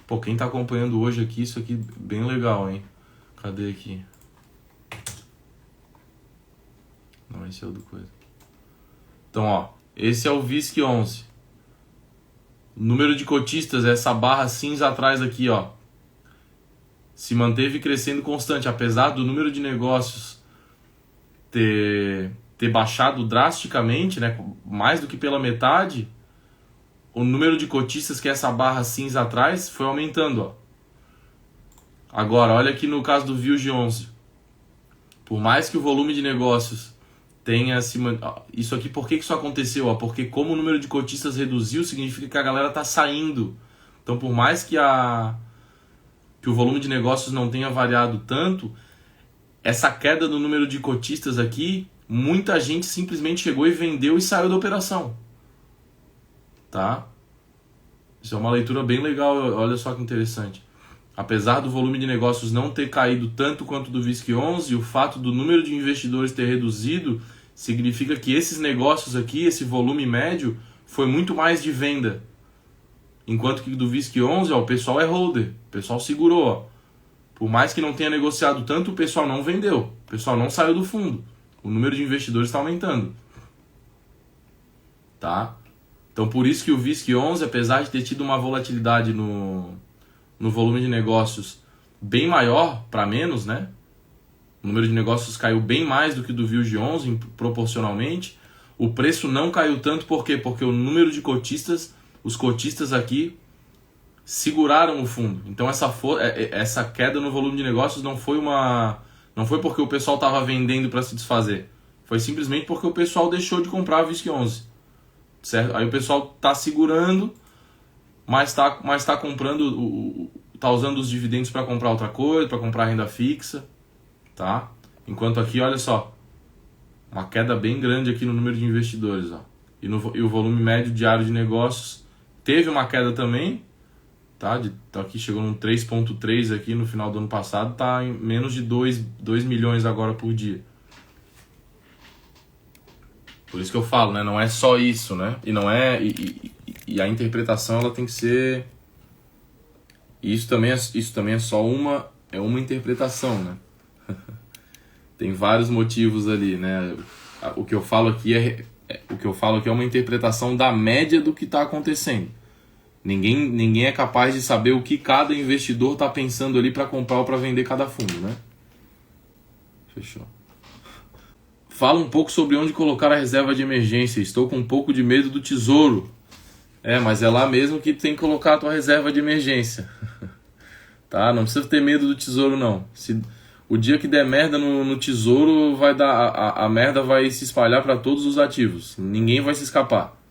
pô, quem tá acompanhando hoje aqui, isso aqui bem legal, hein? Cadê aqui? Não, esse é o do coisa. Então, ó, esse é o VISC11. O número de cotistas, essa barra cinza atrás aqui, ó, se manteve crescendo constante, apesar do número de negócios ter baixado drasticamente, né, mais do que pela metade. O número de cotistas, que é essa barra cinza atrás, foi aumentando, ó. Agora, olha aqui no caso do VILG11. Por mais que o volume de negócios tenha se... Isso aqui, por que isso aconteceu? Ó? Porque como o número de cotistas reduziu, significa que a galera tá saindo. Então, por mais que o volume de negócios não tenha variado tanto, essa queda no número de cotistas aqui, muita gente simplesmente chegou e vendeu e saiu da operação. Tá? Isso é uma leitura bem legal, olha só que interessante. Apesar do volume de negócios não ter caído tanto quanto do VISC11, o fato do número de investidores ter reduzido significa que esses negócios aqui, esse volume médio, foi muito mais de venda. Enquanto que do VISC11, ó, o pessoal é holder, o pessoal segurou. Ó. Por mais que não tenha negociado tanto, o pessoal não vendeu, o pessoal não saiu do fundo. O número de investidores está aumentando. Tá? Então por isso que o VISC11, apesar de ter tido uma volatilidade no volume de negócios bem maior para menos, né? O número de negócios caiu bem mais do que o do VILG11 proporcionalmente. O preço não caiu tanto, por quê? Porque o número de cotistas, os cotistas aqui seguraram o fundo. Então essa queda no volume de negócios não foi porque o pessoal estava vendendo para se desfazer. Foi simplesmente porque o pessoal deixou de comprar o VISC11. Certo? Aí o pessoal está segurando, mas tá comprando, tá usando os dividendos para comprar outra coisa, para comprar renda fixa, tá? Enquanto aqui, olha só, uma queda bem grande aqui no número de investidores, ó. E o volume médio diário de negócios teve uma queda também, tá? Aqui chegou num 3,3 aqui no final do ano passado, tá em menos de 2 milhões agora por dia. Por isso que eu falo, né? Não é só isso, né? E não é e a interpretação ela tem que ser isso também é só uma interpretação, né? Tem vários motivos ali, né? O que eu falo aqui é uma interpretação da média do que está acontecendo. Ninguém é capaz de saber o que cada investidor está pensando ali para comprar ou para vender cada fundo, né? Fechou. Fala um pouco sobre onde colocar a reserva de emergência. Estou com um pouco de medo do tesouro. Mas é lá mesmo que tem que colocar a tua reserva de emergência. Tá? Não precisa ter medo do tesouro, não. O dia que der merda no tesouro, vai dar a merda vai se espalhar para todos os ativos. Ninguém vai se escapar.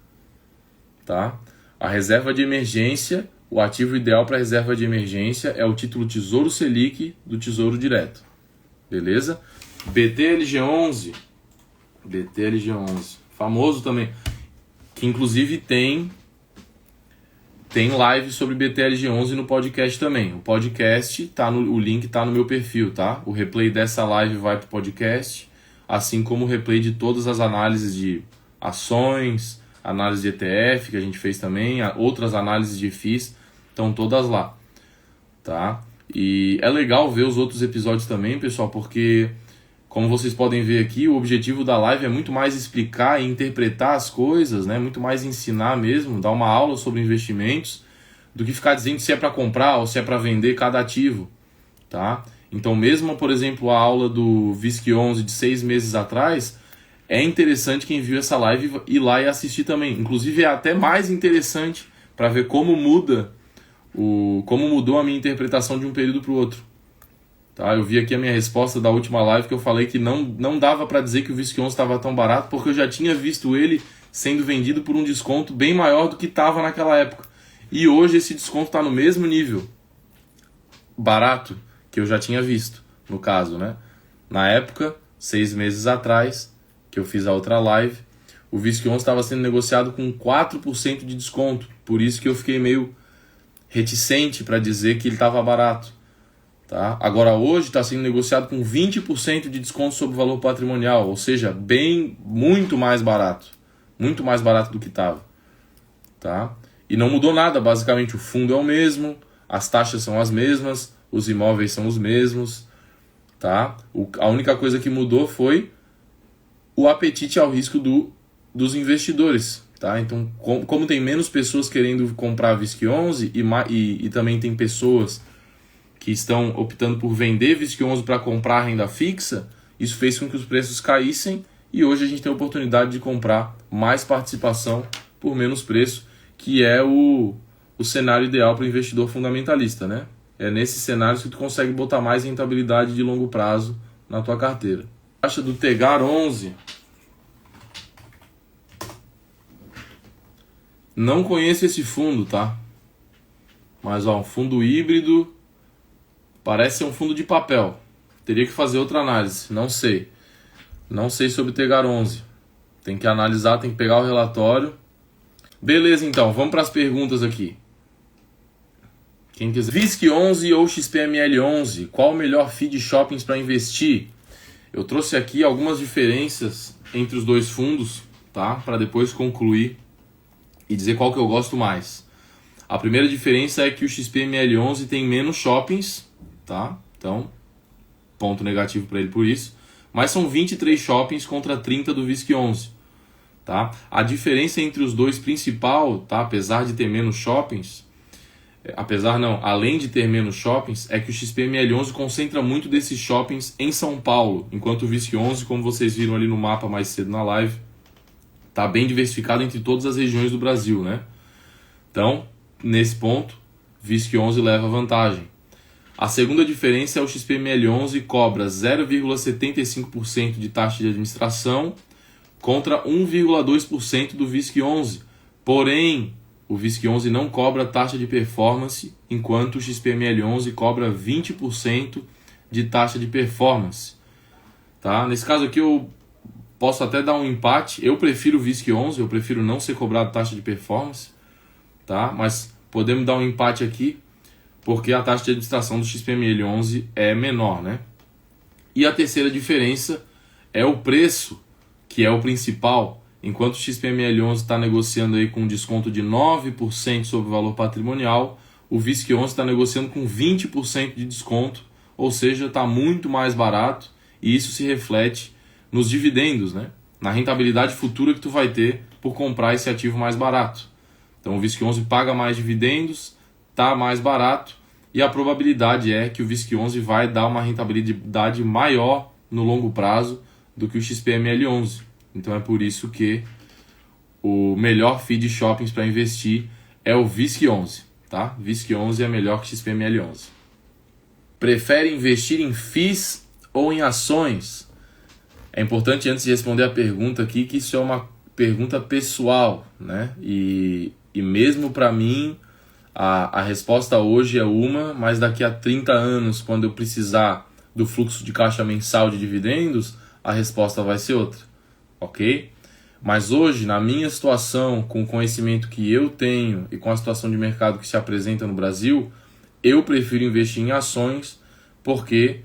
Tá? A reserva de emergência, o ativo ideal para reserva de emergência é o título Tesouro Selic do Tesouro Direto. Beleza? BTLG11, famoso também, que inclusive tem live sobre BTLG11 no podcast também. O podcast, o link está no meu perfil, tá? O replay dessa live vai para o podcast, assim como o replay de todas as análises de ações, análise de ETF que a gente fez também, outras análises de FIIs, estão todas lá, tá? E é legal ver os outros episódios também, pessoal, porque como vocês podem ver aqui, o objetivo da live é muito mais explicar e interpretar as coisas, né? Muito mais ensinar mesmo, dar uma aula sobre investimentos, do que ficar dizendo se é para comprar ou se é para vender cada ativo, tá? Então mesmo, por exemplo, a aula do VISC11 de 6 meses atrás, é interessante quem viu essa live ir lá e assistir também. Inclusive é até mais interessante para ver como mudou a minha interpretação de um período para o outro. Tá, eu vi aqui a minha resposta da última live que eu falei que não dava para dizer que o VISC11 estava tão barato porque eu já tinha visto ele sendo vendido por um desconto bem maior do que estava naquela época. E hoje esse desconto está no mesmo nível barato que eu já tinha visto, no caso, né? Na época, 6 meses atrás, que eu fiz a outra live, o VISC11 estava sendo negociado com 4% de desconto. Por isso que eu fiquei meio reticente para dizer que ele estava barato. Tá? Agora hoje está sendo negociado com 20% de desconto sobre o valor patrimonial, ou seja, muito mais barato do que estava. Tá? E não mudou nada, basicamente o fundo é o mesmo, as taxas são as mesmas, os imóveis são os mesmos. Tá? A única coisa que mudou foi o apetite ao risco dos investidores. Tá? Então, como tem menos pessoas querendo comprar VISC11 e também tem pessoas que estão optando por vender VISC11 para comprar renda fixa, isso fez com que os preços caíssem e hoje a gente tem a oportunidade de comprar mais participação por menos preço, que é o cenário ideal para o investidor fundamentalista, né? É nesse cenário que tu consegue botar mais rentabilidade de longo prazo na tua carteira. A taxa do Tegar 11. Não conheço esse fundo, tá? Mas um fundo híbrido. Parece ser um fundo de papel. Teria que fazer outra análise. Não sei. Não sei sobre o Tegar 11. Tem que analisar, tem que pegar o relatório. Beleza, então. Vamos para as perguntas aqui. Quem quiser. VISC11 ou XPML11? Qual o melhor FII de shoppings para investir? Eu trouxe aqui algumas diferenças entre os dois fundos, tá? Para depois concluir e dizer qual que eu gosto mais. A primeira diferença é que o XPML11 tem menos shoppings, tá? Então, ponto negativo para ele por isso. Mas são 23 shoppings contra 30 do VISC11, tá? A diferença entre os dois principal, tá? Apesar de ter menos shoppings, além de ter menos shoppings, é que o XPML11 concentra muito desses shoppings em São Paulo, enquanto o VISC11, como vocês viram ali no mapa mais cedo na live, tá bem diversificado entre todas as regiões do Brasil, né? Então, nesse ponto, VISC11 leva vantagem. A segunda diferença é o XPML11 cobra 0,75% de taxa de administração contra 1,2% do VISC11. Porém, o VISC11 não cobra taxa de performance, enquanto o XPML11 cobra 20% de taxa de performance. Tá? Nesse caso aqui eu posso até dar um empate. Eu prefiro o VISC11, eu prefiro não ser cobrado taxa de performance. Tá? Mas podemos dar um empate aqui, porque a taxa de administração do XPML11 é menor, né? E a terceira diferença é o preço, que é o principal. Enquanto o XPML11 está negociando aí com um desconto de 9% sobre o valor patrimonial, o VISC11 está negociando com 20% de desconto, ou seja, está muito mais barato, e isso se reflete nos dividendos, né? Na rentabilidade futura que tu vai ter por comprar esse ativo mais barato. Então o VISC11 paga mais dividendos, está mais barato, e a probabilidade é que o VISC11 vai dar uma rentabilidade maior no longo prazo do que o XPML11. Então é por isso que o melhor FII de shoppings para investir é o VISC11. Tá? VISC11 é melhor que o XPML11. Prefere investir em FIIs ou em ações? É importante, antes de responder a pergunta aqui, que isso é uma pergunta pessoal, né? E mesmo para mim, a resposta hoje é uma, mas daqui a 30 anos, quando eu precisar do fluxo de caixa mensal de dividendos, a resposta vai ser outra, ok? Mas hoje, na minha situação, com o conhecimento que eu tenho e com a situação de mercado que se apresenta no Brasil, eu prefiro investir em ações porque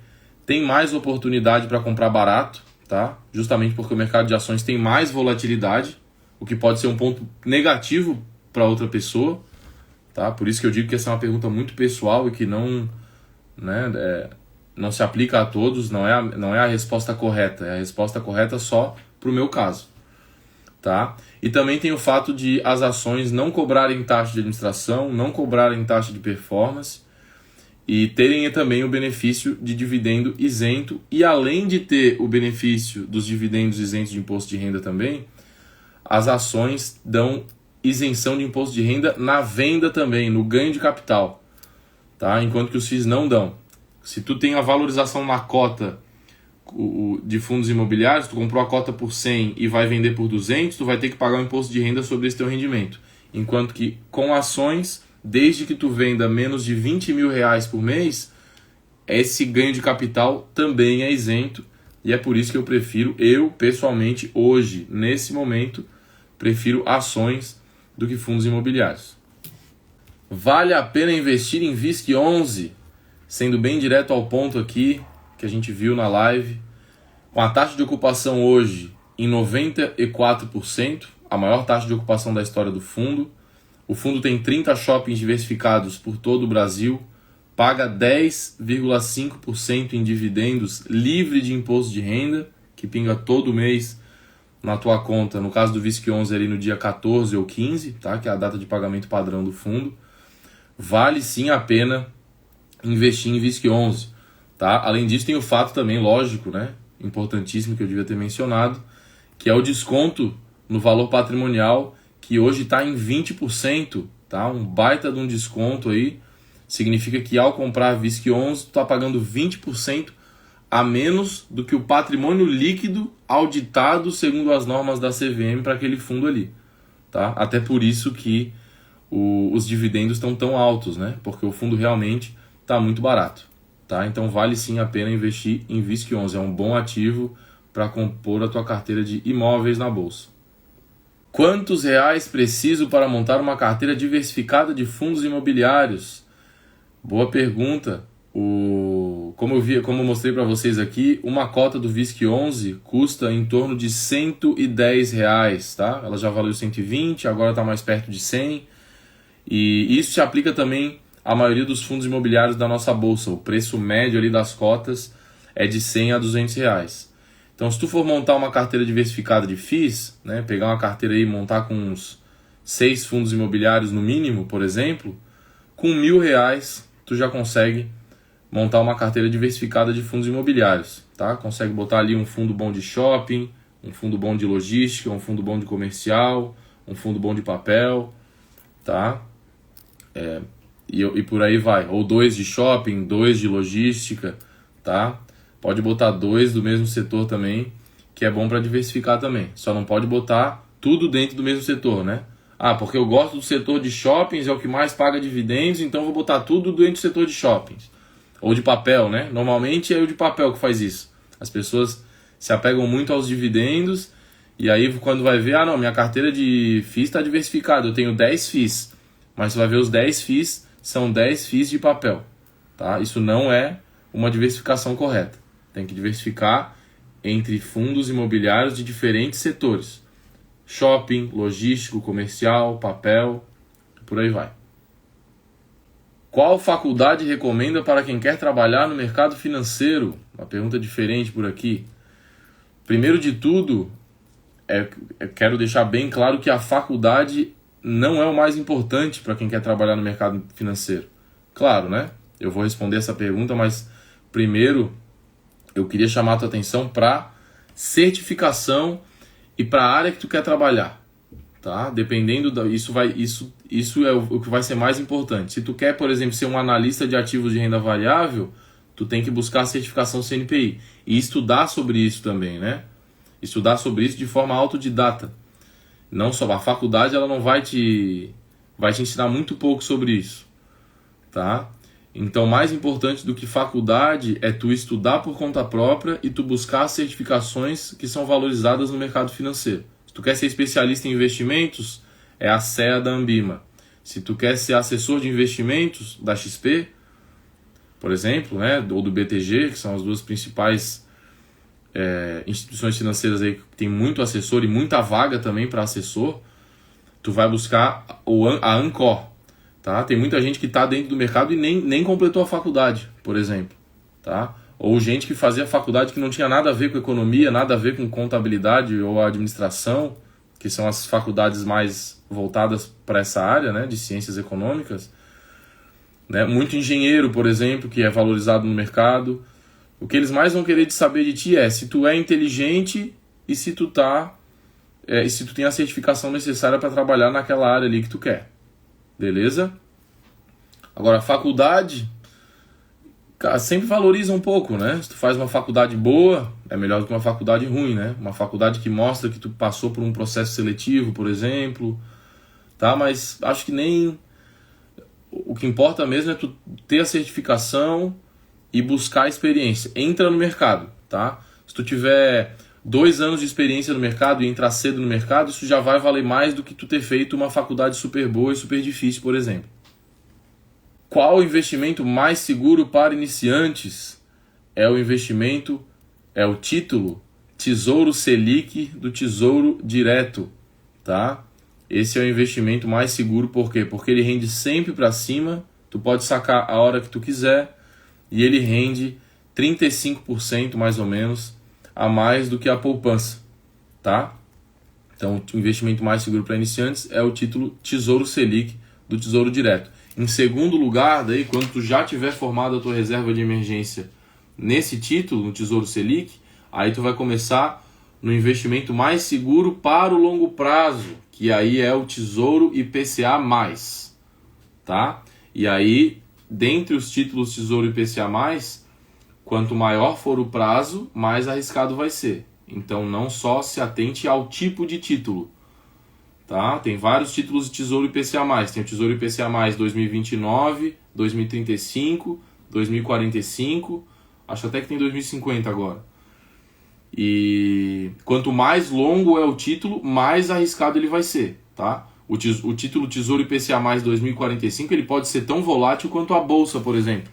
tem mais oportunidade para comprar barato, tá? Justamente porque o mercado de ações tem mais volatilidade, o que pode ser um ponto negativo para outra pessoa, tá? Por isso que eu digo que essa é uma pergunta muito pessoal e que não se aplica a todos, não é a resposta correta, é a resposta correta só para o meu caso. Tá? E também tem o fato de as ações não cobrarem taxa de administração, não cobrarem taxa de performance e terem também o benefício de dividendo isento, e além de ter o benefício dos dividendos isentos de imposto de renda também, as ações dão isenção de imposto de renda na venda também, no ganho de capital, tá? Enquanto que os FIIs não dão. Se tu tem a valorização na cota de fundos imobiliários, tu comprou a cota por 100 e vai vender por 200, tu vai ter que pagar o imposto de renda sobre esse teu rendimento. Enquanto que com ações, desde que tu venda menos de 20 mil reais por mês, esse ganho de capital também é isento, e é por isso que eu pessoalmente, hoje, nesse momento, prefiro ações do que fundos imobiliários. Vale a pena investir em VISC11? Sendo bem direto ao ponto aqui, que a gente viu na live, com a taxa de ocupação hoje em 94%, a maior taxa de ocupação da história do fundo. O fundo tem 30 shoppings diversificados por todo o Brasil, paga 10,5% em dividendos livre de imposto de renda, que pinga todo mês na tua conta, no caso do VISC11 ali no dia 14 ou 15, tá? Que é a data de pagamento padrão do fundo. Vale sim a pena investir em VISC11. Tá? Além disso, tem o fato também, lógico, né? Importantíssimo, que eu devia ter mencionado, que é o desconto no valor patrimonial, que hoje está em 20%. Tá? Um baita de um desconto aí. Significa que ao comprar VISC11, tu está pagando 20% a menos do que o patrimônio líquido auditado segundo as normas da CVM para aquele fundo ali. Tá? Até por isso que os dividendos estão tão altos, né? Porque o fundo realmente está muito barato. Tá? Então vale sim a pena investir em VISC11. É um bom ativo para compor a tua carteira de imóveis na bolsa. Quantos reais preciso para montar uma carteira diversificada de fundos imobiliários? Boa pergunta. Como eu mostrei para vocês aqui, uma cota do VISC11 custa em torno de R$110. Tá? Ela já valeu 120, agora está mais perto de 100. E isso se aplica também à maioria dos fundos imobiliários da nossa bolsa. O preço médio ali das cotas é de 100 a R$200. Então, se tu for montar uma carteira diversificada de FIIs, né, pegar uma carteira aí e montar com uns 6 fundos imobiliários no mínimo, por exemplo, com R$1.000 tu já consegue montar uma carteira diversificada de fundos imobiliários. Tá? Consegue botar ali um fundo bom de shopping, um fundo bom de logística, um fundo bom de comercial, um fundo bom de papel, tá? E por aí vai. Ou 2 de shopping, 2 de logística, tá? Pode botar 2 do mesmo setor também, que é bom para diversificar também. Só não pode botar tudo dentro do mesmo setor, né? Ah, porque eu gosto do setor de shoppings, é o que mais paga dividendos, então eu vou botar tudo dentro do setor de shoppings. Ou de papel, né? Normalmente é o de papel que faz isso. As pessoas se apegam muito aos dividendos e aí quando vai ver, não, minha carteira de FIIs está diversificada, eu tenho 10 FIIs. Mas você vai ver os 10 FIIs, são 10 FIIs de papel. Tá? Isso não é uma diversificação correta. Tem que diversificar entre fundos imobiliários de diferentes setores. Shopping, logístico, comercial, papel, por aí vai. Qual faculdade recomenda para quem quer trabalhar no mercado financeiro? Uma pergunta diferente por aqui. Primeiro de tudo, eu quero deixar bem claro que a faculdade não é o mais importante para quem quer trabalhar no mercado financeiro. Claro, né? Eu vou responder essa pergunta, mas primeiro eu queria chamar a tua atenção para certificação e para a área que tu quer trabalhar, tá? Dependendo isso é o que vai ser mais importante. Se tu quer, por exemplo, ser um analista de ativos de renda variável, tu tem que buscar a certificação CNPI e estudar sobre isso também, né? Estudar sobre isso de forma autodidata. Não só a faculdade, ela não vai te ensinar muito pouco sobre isso, tá? Então, mais importante do que faculdade é tu estudar por conta própria e tu buscar certificações que são valorizadas no mercado financeiro. Se tu quer ser especialista em investimentos, é a CEA da Ambima. Se tu quer ser assessor de investimentos da XP, por exemplo, né, ou do BTG, que são as duas principais instituições financeiras aí que tem muito assessor e muita vaga também para assessor, tu vai buscar a Ancor. Tá? Tem muita gente que está dentro do mercado e nem completou a faculdade, por exemplo. Tá? Ou gente que fazia faculdade que não tinha nada a ver com economia, nada a ver com contabilidade ou administração, que são as faculdades mais voltadas para essa área, né, de ciências econômicas. Né? Muito engenheiro, por exemplo, que é valorizado no mercado. O que eles mais vão querer saber de ti é se tu é inteligente e se tu tem a certificação necessária para trabalhar naquela área ali que tu quer. Beleza? Agora, a faculdade, cara, sempre valoriza um pouco, né? Se tu faz uma faculdade boa, é melhor do que uma faculdade ruim, né? Uma faculdade que mostra que tu passou por um processo seletivo, por exemplo, tá? Mas acho que nem... O que importa mesmo é tu ter a certificação e buscar a experiência. Entra no mercado, tá? Se tu tiver 2 anos de experiência no mercado e entrar cedo no mercado, isso já vai valer mais do que tu ter feito uma faculdade super boa e super difícil, por exemplo. Qual o investimento mais seguro para iniciantes? É o título Tesouro Selic do Tesouro Direto, tá? Esse é o investimento mais seguro, por quê? Porque ele rende sempre para cima, tu pode sacar a hora que tu quiser e ele rende 35% mais ou menos a mais do que a poupança, tá? Então, o investimento mais seguro para iniciantes é o título Tesouro Selic do Tesouro Direto. Em segundo lugar, daí, quando tu já tiver formado a tua reserva de emergência nesse título, no Tesouro Selic, aí tu vai começar no investimento mais seguro para o longo prazo, que aí é o Tesouro IPCA+, tá? E aí, dentre os títulos Tesouro IPCA+, quanto maior for o prazo, mais arriscado vai ser. Então não só se atente ao tipo de título. Tá? Tem vários títulos de Tesouro IPCA+. Tem o Tesouro IPCA+, 2029, 2035, 2045, acho até que tem 2050 agora. E quanto mais longo é o título, mais arriscado ele vai ser. Tá? O título Tesouro IPCA+, 2045, ele pode ser tão volátil quanto a Bolsa, por exemplo.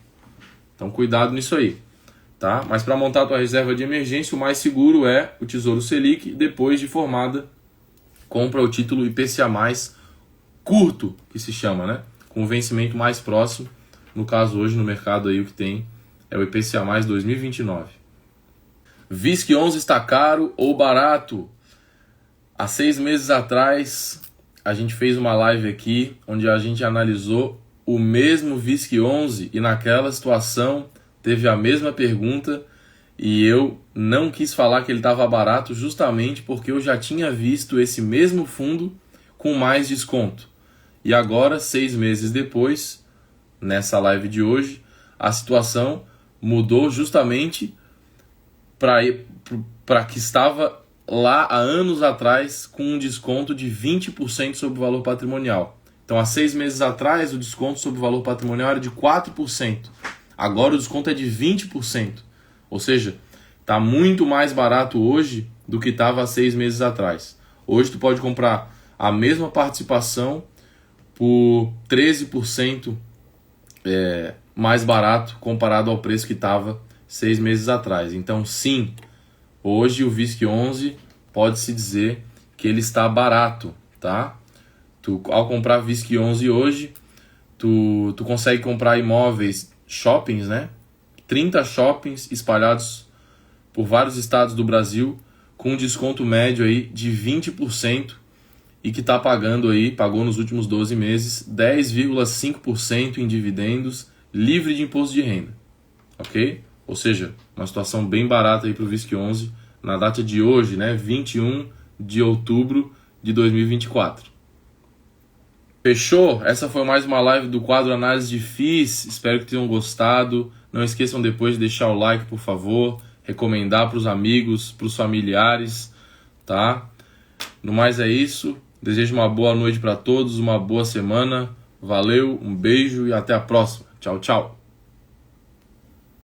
Então cuidado nisso aí. Tá? Mas para montar a tua reserva de emergência, o mais seguro é o Tesouro Selic. Depois de formada, compra o título IPCA+, curto, que se chama, né? Com o vencimento mais próximo. No caso, hoje no mercado aí o que tem é o IPCA+, 2029. VISC11 está caro ou barato? Há 6 meses atrás, a gente fez uma live aqui, onde a gente analisou o mesmo VISC11 e naquela situação teve a mesma pergunta e eu não quis falar que ele estava barato justamente porque eu já tinha visto esse mesmo fundo com mais desconto. E agora, 6 meses depois, nessa live de hoje, a situação mudou justamente para que estava lá há anos atrás com um desconto de 20% sobre o valor patrimonial. Então, há 6 meses atrás, o desconto sobre o valor patrimonial era de 4%. Agora o desconto é de 20%. Ou seja, está muito mais barato hoje do que estava há 6 meses atrás. Hoje tu pode comprar a mesma participação por 13% mais barato comparado ao preço que estava 6 meses atrás. Então, sim, hoje o VISC11 pode-se dizer que ele está barato, tá? Ao comprar VISC11 hoje, tu consegue comprar imóveis, shoppings, né? 30 shoppings espalhados por vários estados do Brasil, com um desconto médio aí de 20% e que pagou nos últimos 12 meses 10,5% em dividendos, livre de imposto de renda, ok? Ou seja, uma situação bem barata aí para o VISC11 na data de hoje, né? 21 de outubro de 2024. Fechou? Essa foi mais uma live do quadro Análise de FIIs. Espero que tenham gostado. Não esqueçam depois de deixar o like, por favor. Recomendar para os amigos, para os familiares, tá? No mais é isso. Desejo uma boa noite para todos, uma boa semana. Valeu, um beijo e até a próxima. Tchau, tchau.